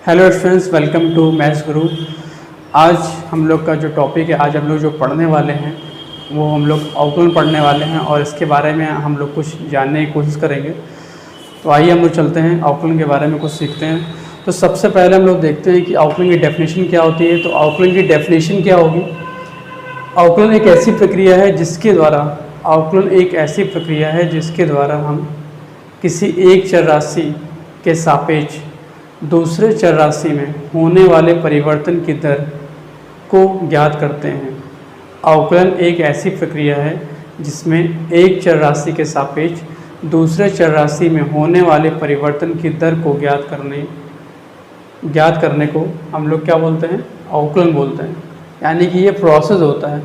Hello students, welcome to maths guru. आज हम लोग का जो टॉपिक है, आज हम लोग जो पढ़ने वाले हैं वो हम लोग आउटलाइन पढ़ने वाले हैं और इसके बारे में हम लोग कुछ जानने की कोशिश करेंगे। तो आइए हम लोग चलते हैं, आउटलाइन के बारे में कुछ सीखते हैं। तो सबसे पहले हम लोग देखते हैं कि आउटलाइन की डेफिनेशन क्या होती है। तो आउटलाइन की डेफिनेशन क्या होगी? आउटलाइन एक ऐसी प्रक्रिया है जिसके द्वारा हम किसी एक चर राशि के सापेक्ष दूसरे चर राशि में होने वाले परिवर्तन की दर को ज्ञात करते हैं। अवकलन एक ऐसी प्रक्रिया है जिसमें एक चर राशि के सापेक्ष दूसरे चर राशि में होने वाले परिवर्तन की दर को ज्ञात करने को हम लोग क्या बोलते हैं? अवकलन बोलते हैं। यानी कि ये प्रोसेस होता है।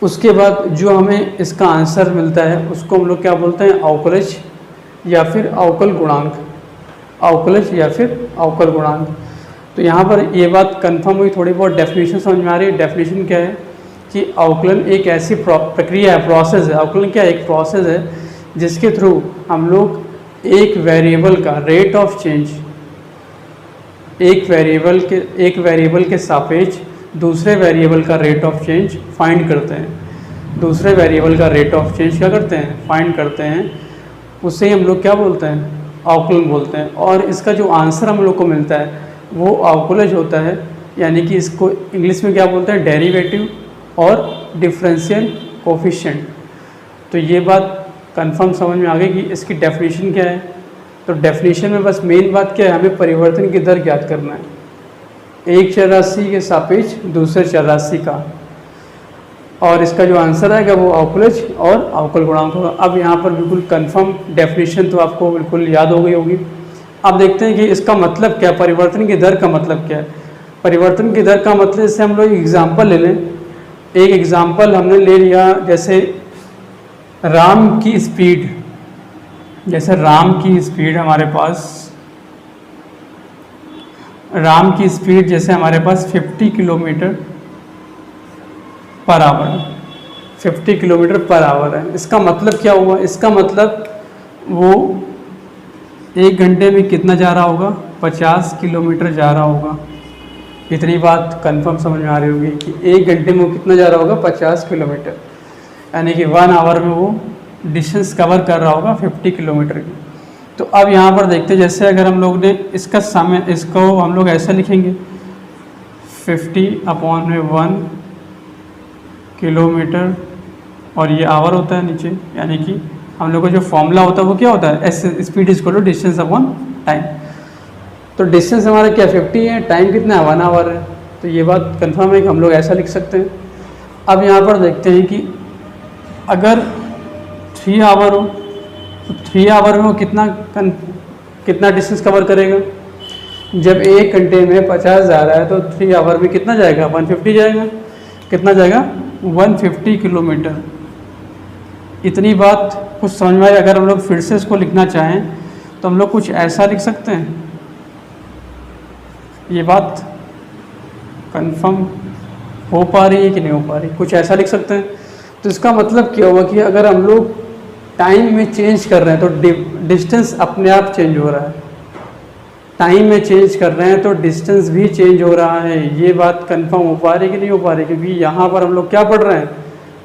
उसके बाद जो हमें इसका आंसर मिलता है उसको हम लोग क्या बोलते हैं? अवकलज या फिर अवकल गुणांक। तो यहाँ पर ये बात कंफर्म हुई, थोड़ी बहुत डेफिनेशन समझ में आ रही है। डेफिनेशन क्या है कि अवकलन एक ऐसी प्रक्रिया है, प्रोसेस है। अवकलन क्या है? एक प्रोसेस है जिसके थ्रू हम लोग एक वेरिएबल का रेट ऑफ चेंज एक वेरिएबल के सापेक्ष दूसरे वेरिएबल का रेट ऑफ चेंज फाइंड करते हैं। दूसरे वेरिएबल का रेट ऑफ चेंज क्या करते हैं? फाइंड करते हैं। उससे हम लोग क्या बोलते हैं? अवकलन बोलते हैं। और इसका जो आंसर हम लोग को मिलता है वो अवकलज होता है। यानी कि इसको इंग्लिश में क्या बोलते हैं? डेरिवेटिव और डिफरेंशियल कोफिशिएंट। तो ये बात कंफर्म समझ में आ गई कि इसकी डेफिनेशन क्या है। तो डेफिनेशन में बस मेन बात क्या है? हमें परिवर्तन की दर ज्ञात करना है एक चर राशि के सापेक्ष दूसरे चर राशि का, और इसका जो आंसर आएगा वो अवकलज और अवकल गुणांक होगा। अब यहाँ पर बिल्कुल कंफर्म डेफिनेशन तो आपको बिल्कुल याद हो गई होगी। अब देखते हैं कि इसका मतलब क्या है, परिवर्तन की दर का मतलब क्या है। परिवर्तन की दर का मतलब, जैसे हम लोग एग्जाम्पल ले लें। एक एग्जाम्पल हमने ले लिया, जैसे राम की स्पीड। जैसे हमारे पास 50 किलोमीटर पर आवर है। इसका मतलब क्या हुआ? इसका मतलब वो एक घंटे में कितना जा रहा होगा? 50 किलोमीटर जा रहा होगा। इतनी बात कंफर्म समझ में आ रही होगी कि एक घंटे में वो कितना जा रहा होगा? 50 किलोमीटर। यानी कि 1 आवर में वो डिस्टेंस कवर कर रहा होगा 50 किलोमीटर की। तो अब यहाँ पर देखते हैं, जैसे अगर हम लोग ने इसको हम लोग ऐसा लिखेंगे 50/1 किलोमीटर, और ये आवर होता है नीचे। यानी कि हम लोग का जो फॉर्मूला होता है वो क्या होता है? As speed is equal to distance upon time. तो डिस्टेंस हमारा क्या 50 है, टाइम कितना है? 1 आवर है। तो ये बात कंफर्म है कि हम लोग ऐसा लिख सकते हैं। अब यहाँ पर देखते हैं कि अगर 3 आवर हो तो 3 आवर में वो कितना डिस्टेंस कवर करेगा? जब एक घंटे में 50 जा रहा है तो 3 आवर में कितना जाएगा? 150 जाएगा। कितना जाएगा? 150 किलोमीटर। इतनी बात कुछ समझ में आई। अगर हम लोग फिर से इसको लिखना चाहें तो हम लोग कुछ ऐसा लिख सकते हैं। ये बात कंफर्म हो पा रही है कि नहीं हो पा रही? कुछ ऐसा लिख सकते हैं। तो इसका मतलब क्या हुआ कि अगर हम लोग टाइम में चेंज कर रहे हैं तो डिस्टेंस अपने आप चेंज हो रहा है। टाइम में चेंज कर रहे हैं तो डिस्टेंस भी चेंज हो रहा है। ये बात कंफर्म हो पा रही कि नहीं हो पा रही? क्योंकि यहाँ पर हम लोग क्या पढ़ रहे हैं?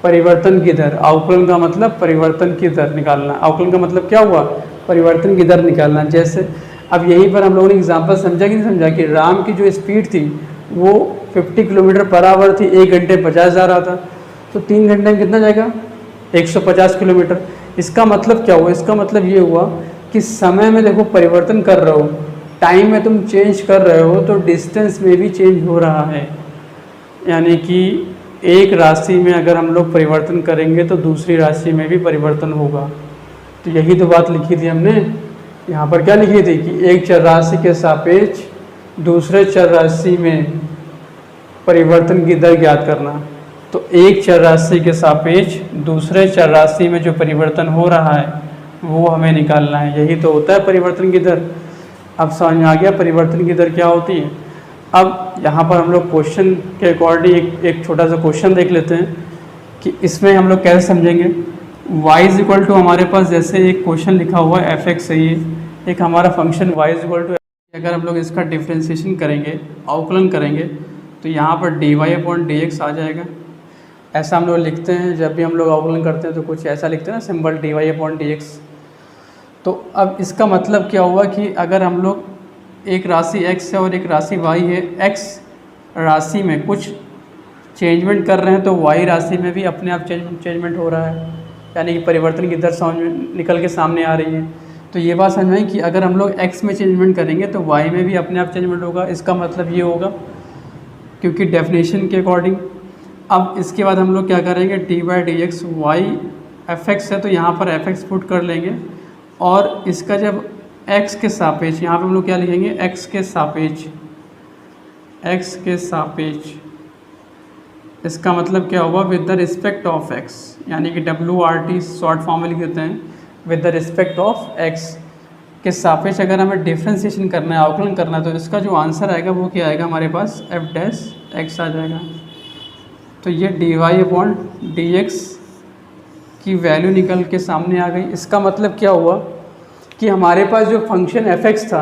परिवर्तन की दर। अवकलन का मतलब परिवर्तन की दर निकालना। अवकलन का मतलब क्या हुआ? परिवर्तन की दर निकालना। जैसे अब यहीं पर हम लोगों ने एग्जाम्पल समझा कि नहीं समझा कि राम की जो स्पीड थी वो 50 किलोमीटर पर आवर थी। एक घंटे 50 जा रहा था, तो 3 घंटे में कितना जाएगा? 150 किलोमीटर। इसका मतलब क्या हुआ? इसका मतलब ये हुआ कि समय में देखो परिवर्तन कर रहे हो, टाइम में तुम चेंज कर रहे हो तो डिस्टेंस में भी चेंज हो रहा है। यानी कि एक राशि में अगर हम लोग परिवर्तन करेंगे तो दूसरी राशि में भी परिवर्तन होगा। तो यही तो बात लिखी थी हमने। यहाँ पर क्या लिखी थी कि एक चर राशि के सापेक्ष दूसरे चर राशि में परिवर्तन की दर ज्ञात करना। तो एक चर राशि के सापेक्ष दूसरे चर राशि में जो परिवर्तन हो रहा है वो हमें निकालना है। यही तो होता है परिवर्तन की दर। अब समझ में आ गया परिवर्तन की दर क्या होती है। अब यहाँ पर हम लोग क्वेश्चन के अकॉर्डिंग एक छोटा सा क्वेश्चन देख लेते हैं कि इसमें हम लोग कैसे समझेंगे। y इज इक्वल टू, हमारे पास जैसे एक क्वेश्चन लिखा हुआ है f(x) है, ये एक हमारा function y is equal to अगर हम लोग इसका डिफ्रेंशिएशन करेंगे, अवकलन करेंगे, तो यहाँ पर dy/dx आ जाएगा। ऐसा हम लोग लिखते हैं जब भी हम लोग अवकलन करते हैं तो कुछ ऐसा लिखते हैं ना, सिंबल dy/dx। तो अब इसका मतलब क्या हुआ कि अगर हम लोग एक राशि x है और एक राशि y है, x राशि में कुछ चेंजमेंट कर रहे हैं तो y राशि में भी अपने आप चेंजमेंट हो रहा है, यानी कि परिवर्तन की दर समझ में निकल के सामने आ रही है। तो ये बात समझ में कि अगर हम लोग x में चेंजमेंट करेंगे तो y में भी अपने आप चेंजमेंट होगा। इसका मतलब ये होगा, क्योंकि डेफिनेशन के अकॉर्डिंग। अब इसके बाद हम लोग क्या करेंगे, dy/dx y fx है तो यहाँ पर fx पुट कर लेंगे, और इसका जब x के सापेक्ष, यहाँ पर हम लोग क्या लिखेंगे, x के सापेक्ष। इसका मतलब क्या होगा, with the respect of x, यानी कि WRT शॉर्ट फॉर्म में लिख देते हैं, with the respect of x के सापेक्ष अगर हमें डिफ्रेंशिएशन करना है, अवकलन करना है, तो इसका जो आंसर आएगा वो क्या आएगा, हमारे पास f' आ जाएगा। तो ये dy/dx की वैल्यू निकल के सामने आ गई। इसका मतलब क्या हुआ कि हमारे पास जो फंक्शन fx था,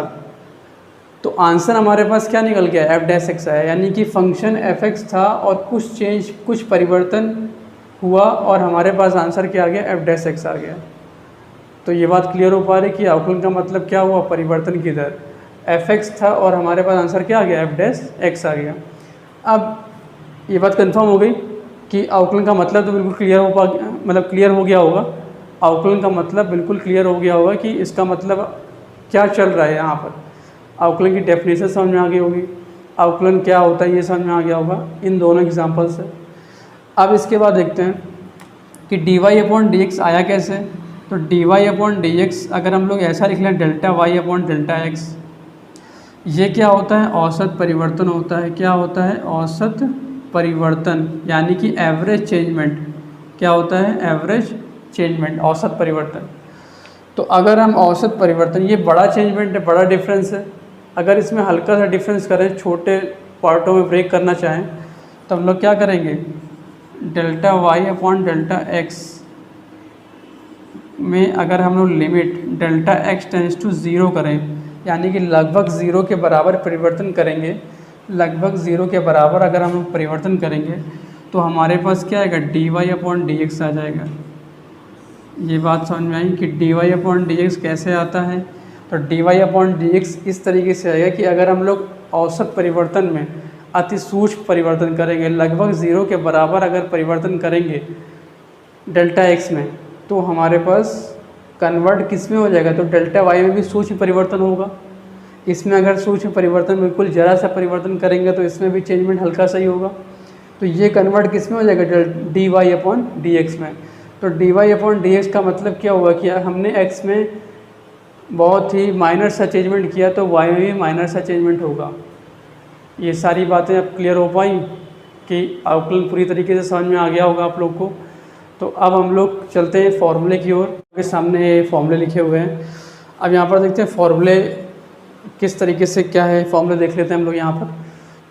तो आंसर हमारे पास क्या निकल गया, f' आया, यानी कि फंक्शन fx था और कुछ परिवर्तन हुआ और हमारे पास आंसर क्या आ गया, f' आ गया। तो ये बात क्लियर हो पा रही कि अवकलन का मतलब क्या हुआ, परिवर्तन की दर fx था और हमारे पास आंसर क्या आ गया, f' आ गया। अब ये बात कंफर्म हो गई कि अवकलन का मतलब तो बिल्कुल क्लियर हो गया होगा। अवकलन का मतलब बिल्कुल क्लियर हो गया होगा कि इसका मतलब क्या चल रहा है यहाँ पर। अवकलन की डेफिनेशन समझ में आ गई होगी, अवकलन क्या होता है ये समझ में आ गया होगा इन दोनों एग्जाम्पल से। अब इसके बाद देखते हैं कि dy/dx आया कैसे। तो dy/dx अगर हम लोग ऐसा लिख लें, Δy/Δx, ये क्या होता है, औसत परिवर्तन होता है। क्या होता है, औसत परिवर्तन, यानी कि एवरेज चेंजमेंट। क्या होता है, एवरेज चेंजमेंट, औसत परिवर्तन। तो अगर हम औसत परिवर्तन, ये बड़ा चेंजमेंट है, बड़ा डिफरेंस है, अगर इसमें हल्का सा डिफरेंस करें, छोटे पार्टों में ब्रेक करना चाहें, तो हम लोग क्या करेंगे, Δy/Δx में अगर हम लोग लिमिट Δx टेंड्स टू 0 करें, यानी कि लगभग 0 के बराबर परिवर्तन करेंगे, लगभग 0 के बराबर अगर हम लोग परिवर्तन करेंगे, तो हमारे पास क्या आएगा, dy/dx आ जाएगा। ये बात समझ में आई कि dy/dx कैसे आता है। तो dy/dx इस तरीके से आएगा कि अगर हम लोग औसत परिवर्तन में अति सूक्ष्म परिवर्तन करेंगे, लगभग 0 के बराबर अगर परिवर्तन करेंगे Δx में, तो हमारे पास कन्वर्ट किस में हो जाएगा, तो Δy में भी सूक्ष्म परिवर्तन होगा। इसमें अगर सूक्ष्म परिवर्तन बिल्कुल ज़रा सा परिवर्तन करेंगे तो इसमें भी चेंजमेंट हल्का सा ही होगा। तो ये कन्वर्ट किस में हो जाएगा, dy/dx में। तो dy/dx का मतलब क्या हुआ कि हमने x में बहुत ही माइनर सा चेंजमेंट किया तो y में भी माइनर सा चेंजमेंट होगा। ये सारी बातें अब क्लियर हो पाई कि अवकलन पूरी तरीके से समझ में आ गया होगा आप लोग को। तो अब हम लोग चलते हैं फॉर्मूले की ओर। आपके सामने फॉर्मूले लिखे हुए हैं, अब यहाँ पर देखते हैं फॉर्मूले किस तरीके से क्या है, फॉर्मूले देख लेते हैं हम लोग यहाँ पर।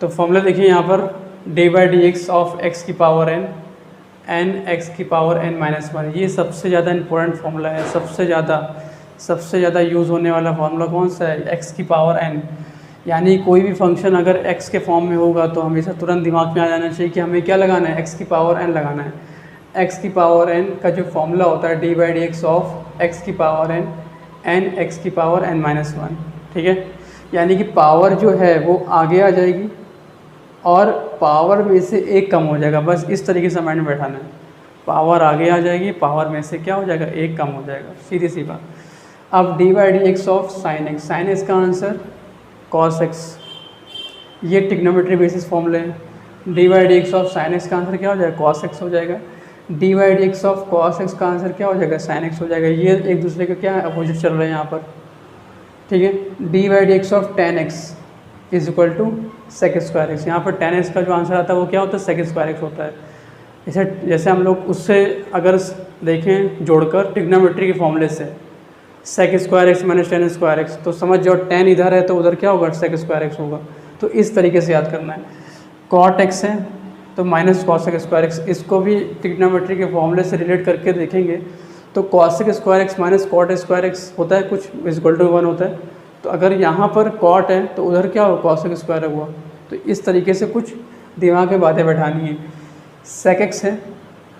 तो फॉर्मूले देखिए यहाँ पर, dy/dx ऑफ x की पावर n x की पावर n-1, ये सबसे ज़्यादा इंपॉर्टेंट फॉर्मूला है, सबसे ज़्यादा यूज़ होने वाला फार्मूला कौन सा है, x की पावर n। यानी कोई भी फंक्शन अगर x के फॉर्म में होगा तो हमेशा तुरंत दिमाग में आ जाना चाहिए कि हमें क्या लगाना है, x की पावर n लगाना है। x की पावर n का जो फॉर्मूला होता है dy/dx ऑफ x की पावर n x की पावर n-1, ठीक है। यानी कि पावर जो है वो आगे आ जाएगी और पावर में से एक कम हो जाएगा, बस इस तरीके से माइंड में बैठाना है। पावर आगे आ जाएगी, पावर में से क्या हो जाएगा, एक कम हो जाएगा, सीधी सी बात। अब dy/dx ऑफ sin x का आंसर cos x, ये ट्रिग्नोमेट्री बेसिस फॉर्मूले हैं। dy/dx ऑफ sin x का आंसर क्या हो जाएगा, cos x हो जाएगा। dy/dx ऑफ cos x का आंसर क्या हो जाएगा, sin x हो जाएगा। ये एक दूसरे के क्या है, अपोजिट चल रहे हैं यहाँ पर, ठीक है। dy/dx of tan x is equal to sec²x, यहाँ पर tan x का जो आंसर आता है वो क्या होता है, sec² होता है। जैसे हम लोग उससे अगर देखें जोड़कर ट्रिग्नोमेट्री के फॉर्मूले से sec² माइनस tan², तो समझ जाओ tan इधर है तो उधर क्या होगा, sec² होगा। तो इस तरीके से याद करना है। cot x है तो माइनस cos² इसको भी ट्रिग्नोमेट्री के फॉर्मूले से रिलेट करके देखेंगे तो cos² माइनस cot² होता है कुछ इक्वल टू 1 होता है। तो अगर यहाँ पर कॉट है तो उधर क्या होगा, कॉसेक स्क्वायर हुआ। तो इस तरीके से कुछ दिमाग में बातें बैठानी है। सेक एक्स है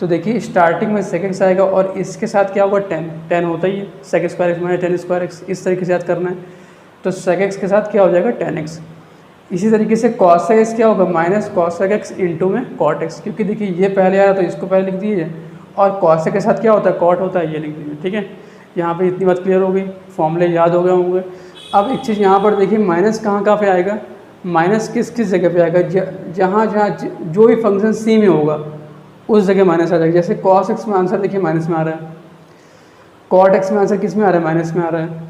तो देखिए स्टार्टिंग में सेक एक्स आएगा और इसके साथ क्या होगा, टेन होता ही है, sec square x minus tan square x, इस तरीके से याद करना है। तो सेक एक्स के साथ क्या हो जाएगा, टेन एक्स। इसी तरीके से कॉसेक एक्स क्या होगा, माइनस कॉसेक एक्स इंटू में कॉट एक्स, क्योंकि देखिए ये पहले आया तो इसको पहले लिख दीजिए और कॉसेक के साथ क्या होता है, कॉट होता है, ये लिख दीजिए। ठीक है, यहाँ पे इतनी बात क्लियर हो गई, फॉर्मूले याद हो गए होंगे। अब एक चीज़ यहाँ पर देखिए, माइनस कहाँ पे आएगा, माइनस किस किस जगह पे आएगा, जहाँ जहाँ जो भी फंक्शन सी में होगा उस जगह माइनस आ जाएगा। जैसे कॉस एक्स में आंसर देखिए माइनस में आ रहा है, कॉट एक्स में आंसर किस में आ रहा है, माइनस में आ रहा है,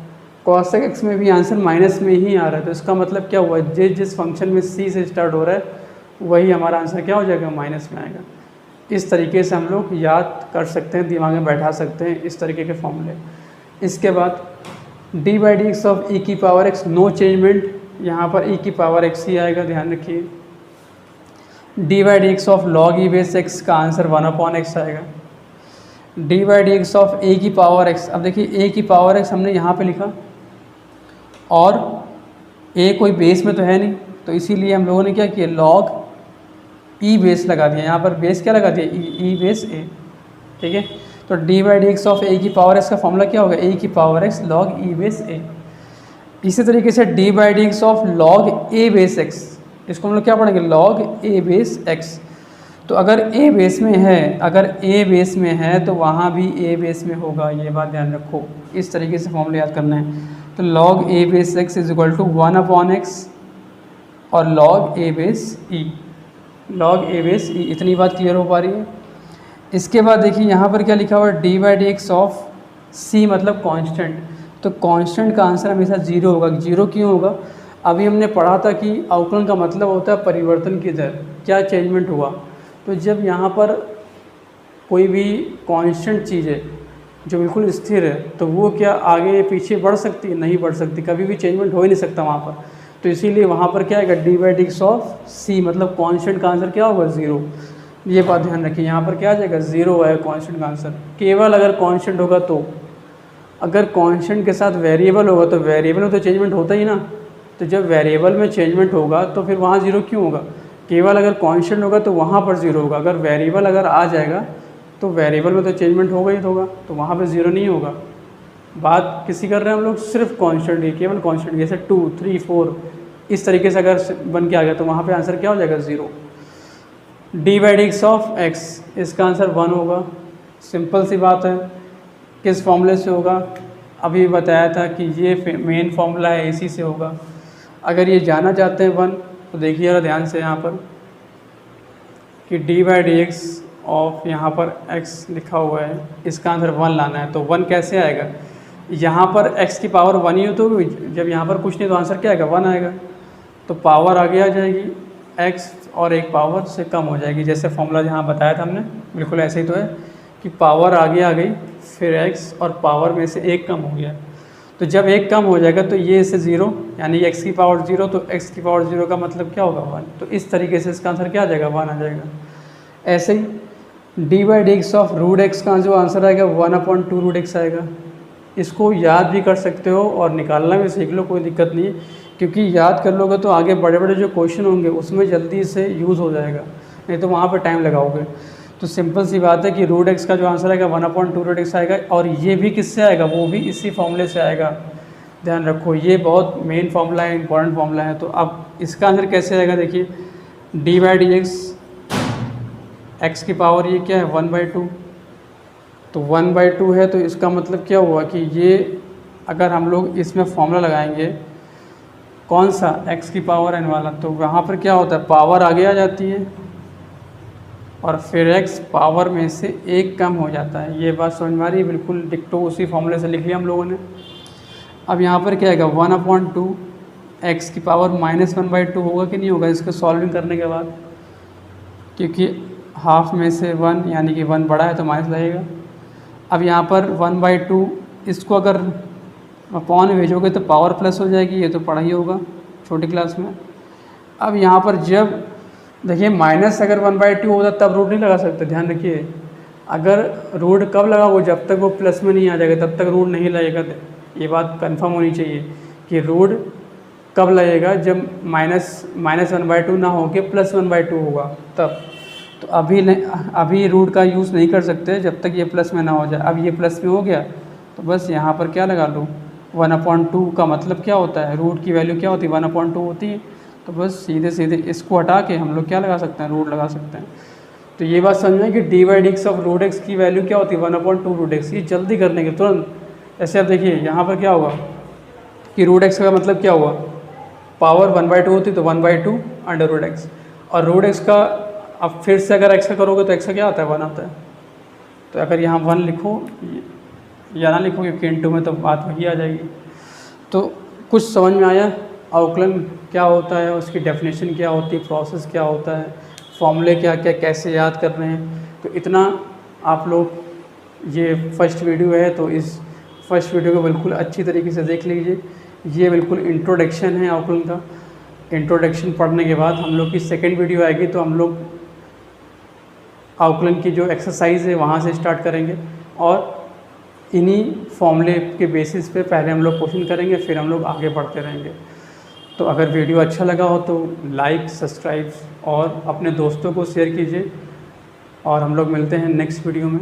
कॉसेक एक्स में भी आंसर माइनस में ही आ रहा है। तो इसका मतलब क्या हुआ, जिस फंक्शन में सी से स्टार्ट हो रहा है वही हमारा आंसर क्या हो जाएगा, माइनस में आएगा। इस तरीके से हम लोग याद कर सकते हैं, दिमाग में बैठा सकते हैं इस तरीके के फॉर्मूले। इसके बाद d by d x of e की पावर एक्स, नो चेंजमेंट, यहाँ पर ई की पावर एक्स ही आएगा, ध्यान रखिए। D by d x of log e base x का आंसर 1/x आएगा। D by d x of a की पावर एक्स, अब देखिए ए की पावर एक्स हमने यहाँ पे लिखा और ए कोई बेस में तो है नहीं, तो इसीलिए हम लोगों ने क्या किया, लॉग ई बेस लगा दिया। यहाँ पर बेस क्या लगा दिया, ई बेस ए। ठीक है, तो d by d x of a की पावर एक्स का फॉर्मूला क्या होगा, ए की power x log e base a. इसी तरीके से d by d x of log a base x, इसको हम लोग क्या पढ़ेंगे, लॉग ए बेस एक्स। तो अगर ए बेस में है, अगर ए बेस में है तो वहाँ भी ए बेस में होगा, ये बात ध्यान रखो। इस तरीके से फॉर्मूला याद करना है। तो log a base x is equal to 1/x और log a base e, log a base e, इतनी बात क्लियर हो पा रही है। इसके बाद देखिए यहाँ पर क्या लिखा हुआ है, d by d x of c मतलब कांस्टेंट। तो कांस्टेंट का आंसर हमेशा जीरो होगा। जीरो क्यों होगा, अभी हमने पढ़ा था कि अवकलन का मतलब होता है परिवर्तन की दर, क्या चेंजमेंट हुआ। तो जब यहाँ पर कोई भी कांस्टेंट चीज़ है जो बिल्कुल स्थिर है तो वो क्या आगे पीछे बढ़ सकती है, नहीं बढ़ सकती, कभी भी चेंजमेंट हो ही नहीं सकता वहाँ पर। तो इसीलिए वहाँ पर क्या आएगा, d by d x of c मतलब कांस्टेंट का आंसर क्या होगा, ज़ीरो। ये बात ध्यान रखिए, यहाँ पर क्या आ जाएगा, ज़ीरो है कांस्टेंट का आंसर। केवल अगर कांस्टेंट होगा तो, अगर कांस्टेंट के साथ वेरिएबल होगा तो वेरिएबल में तो चेंजमेंट होता ही ना। तो जब वेरिएबल में चेंजमेंट होगा तो फिर वहाँ ज़ीरो क्यों होगा, केवल अगर कांस्टेंट होगा तो वहाँ पर ज़ीरो होगा। अगर वेरिएबल अगर आ जाएगा तो वेरिएबल में तो चेंजमेंट होगा ही होगा, तो वहाँ पे ज़ीरो नहीं होगा। बात किसी कर रहे हैं हम लोग सिर्फ कांस्टेंट की, केवल कांस्टेंट, जैसे 2, 3, 4 इस तरीके से अगर बन के आ गया तो वहाँ पे आंसर क्या हो जाएगा, zero. D by d x of x, इसका आंसर 1 होगा। सिंपल सी बात है, किस फॉर्मूले से होगा, अभी बताया था कि ये मेन फार्मूला है, इसी से होगा। अगर ये जाना चाहते हैं 1 तो देखिए ज़रा ध्यान से यहाँ पर कि D by d x of यहाँ पर x लिखा हुआ है, इसका आंसर 1 लाना है। तो 1 कैसे आएगा, यहाँ पर x की पावर 1 ही हो तो जब यहाँ पर कुछ नहीं तो आंसर क्या आएगा, 1 आएगा। तो पावर आगे आ जाएगी, x और एक पावर से कम हो जाएगी। जैसे फॉर्मूला जहाँ बताया था हमने, बिल्कुल ऐसे ही तो है कि पावर आगे आ गई, फिर x और पावर में से एक कम हो गया। तो जब एक कम हो जाएगा तो ये इससे 0, यानी x की पावर 0, तो x की पावर 0 का मतलब क्या होगा, 1। तो इस तरीके से इसका आंसर क्या आ जाएगा, 1 आ जाएगा। ऐसे ही d by d x of root x का जो आंसर आएगा 1/2 रूट एक्स आएगा। इसको याद भी कर सकते हो और निकालना भी सीख लो, कोई दिक्कत नहीं है, क्योंकि याद कर लोगे तो आगे बड़े बड़े जो क्वेश्चन होंगे उसमें जल्दी से यूज़ हो जाएगा, नहीं तो वहाँ पर टाइम लगाओगे। तो सिंपल सी बात है कि रूट एक्स का जो आंसर आएगा 1/2 रूट एक्स आएगा। और ये भी किससे आएगा, वो भी इसी फॉर्मूले से आएगा। ध्यान रखो, ये बहुत मेन फार्मूला है, इंपॉर्टेंट फार्मूला है। तो अब इसका आंसर कैसे आएगा, देखिए D by d x, x की पावर ये क्या है 1/2, तो 1/2 है। तो इसका मतलब क्या हुआ कि ये अगर हम लोग इसमें फॉर्मूला लगाएंगे कौन सा, x की पावर n वाला, तो वहाँ पर क्या होता है, पावर आगे आ जाती है और फिर x पावर में से एक कम हो जाता है। ये बात समझ में आ रही है, बिल्कुल डिक्टो उसी फॉर्मूले से लिख लिया हम लोगों ने। अब यहाँ पर क्या आएगा 1/2, x की पावर -1/2 होगा कि नहीं होगा इसको सॉल्विंग करने के बाद, क्योंकि हाफ में से 1 यानी कि 1 बड़ा है तो माइनस लगेगा। अब यहाँ पर 1/2 इसको अगर अपॉन में भेजोगे तो पावर प्लस हो जाएगी, ये तो पढ़ा ही होगा छोटी क्लास में। अब यहाँ पर जब देखिए माइनस अगर 1/2 होता तब रूट नहीं लगा सकते, ध्यान रखिए। अगर रूट कब लगाओगे, जब तक वो प्लस में नहीं आ जाएगा तब तक रूट नहीं लगेगा, ये बात कंफर्म होनी चाहिए। कि रूट कब लगेगा, जब -1/2 ना हो के +1/2 होगा तब। तो अभी रूट का यूज़ नहीं कर सकते जब तक ये प्लस में ना हो जाए। अब ये प्लस में हो गया तो बस यहाँ पर क्या लगा लूँ, 1/2 का मतलब क्या होता है, रूट की वैल्यू क्या होती है, 1/2 होती है। तो बस सीधे सीधे इसको हटा के हम लोग क्या लगा सकते हैं, रूट लगा सकते हैं। तो ये बात समझ में कि d/x ऑफ रूट x की वैल्यू क्या होती है, 1/2 रूट x। ये जल्दी कर लेंगे तुरंत। ऐसे आप देखिए यहाँ पर क्या होगा कि रूट x का मतलब क्या हुआ, पावर 1/2 होती तो 1/2 √x, और रूट x का अब फिर से अगर x का करोगे तो x का क्या आता है, 1 आता है। तो अगर यहाँ 1 लिखो या ना लिखो, क्योंकि इंटू में तो बात वही आ जाएगी। तो कुछ समझ में आया अवकलन क्या होता है, उसकी डेफिनेशन क्या होती है, प्रोसेस क्या होता है, फॉर्मूले क्या क्या कैसे याद कर रहे हैं। तो इतना आप लोग, ये फर्स्ट वीडियो है तो इस फर्स्ट वीडियो को बिल्कुल अच्छी तरीके से देख लीजिए। ये बिल्कुल इंट्रोडक्शन है अवकलन का। इंट्रोडक्शन पढ़ने के बाद हम लोग की सेकेंड वीडियो आएगी तो हम लोग अवकलन की जो एक्सरसाइज है वहाँ से स्टार्ट करेंगे, और इन्हीं फॉर्मूले के बेसिस पे पहले हम लोग क्वेश्चन करेंगे, फिर हम लोग आगे बढ़ते रहेंगे। तो अगर वीडियो अच्छा लगा हो तो लाइक, सब्सक्राइब और अपने दोस्तों को शेयर कीजिए, और हम लोग मिलते हैं नेक्स्ट वीडियो में।